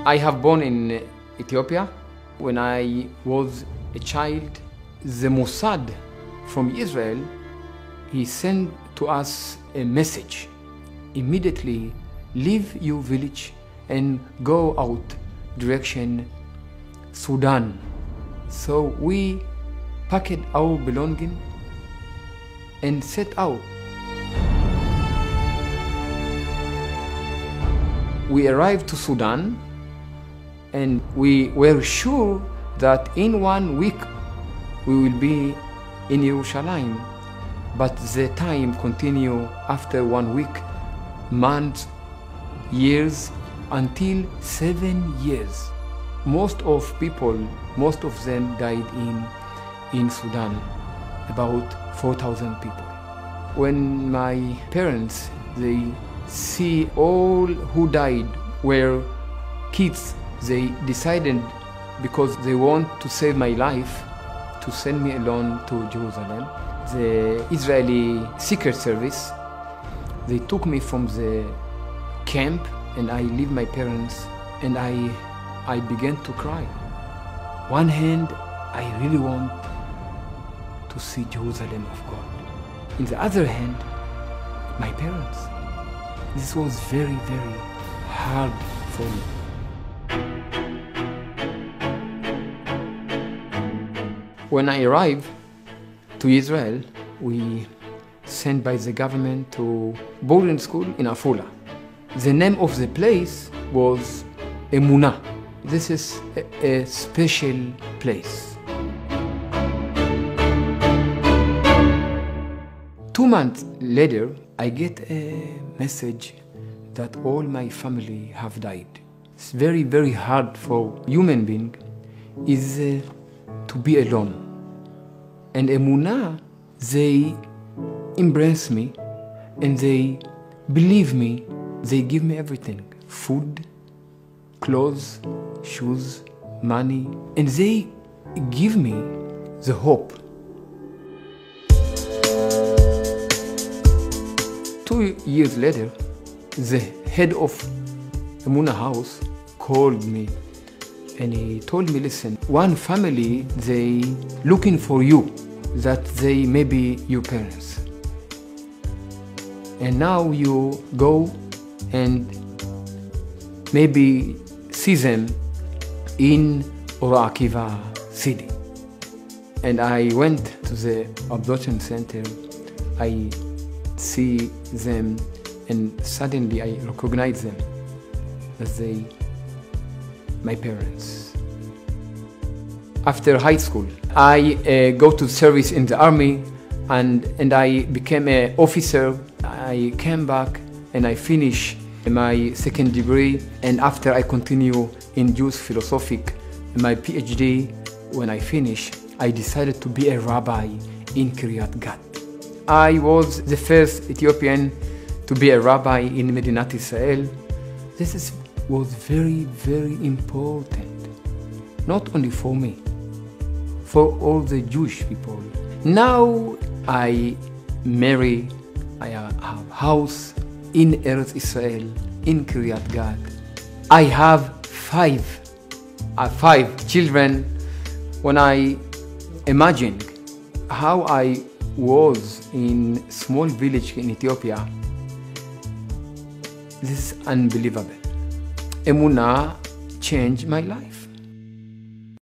I have born in Ethiopia. When I was a child, the Mossad from Israel, he sent to us a message. Immediately leave your village and go out direction Sudan. So we packed our belongings and set out. We arrived to Sudan and we were sure that in 1 week we will be in Jerusalem. But the time continued after 1 week, months, years, until 7 years. Most of them died in Sudan, about 4,000 people. When my parents, they see all who died were kids, they decided, because they want to save my life, to send me alone to Jerusalem. The Israeli Secret Service, they took me from the camp and I leave my parents and I began to cry. One hand, I really want to see Jerusalem of God. In the other hand, my parents. This was very, very hard for me. When I arrived to Israel, we sent by the government to boarding school in Afula. The name of the place was Emunah. This is a special place. 2 months later, I get a message that all my family have died. It's very, very hard for human being is to be alone. And Emunah, they embrace me and they believe me. They give me everything: food, clothes, shoes, money, and they give me the hope. 2 years later, the head of Emunah house called me and he told me, listen, one family, they looking for you, that they may be your parents. And now you go and maybe see them in Or Akiva city. And I went to the adoption center. I see them and suddenly I recognize them as my parents. After high school, I go to service in the army and I became an officer. I came back and I finished my second degree, and after I continue in Jewish philosophy, my PhD. When I finished, I decided to be a rabbi in Kiryat Gat. I was the first Ethiopian to be a rabbi in Medinat Israel. This was very, very important, not only for me, for all the Jewish people. Now I marry, I have a house in Eretz Israel, in Kiryat Gat. I have five children. When I imagine how I was in a small village in Ethiopia, this is unbelievable. Emunah changed my life.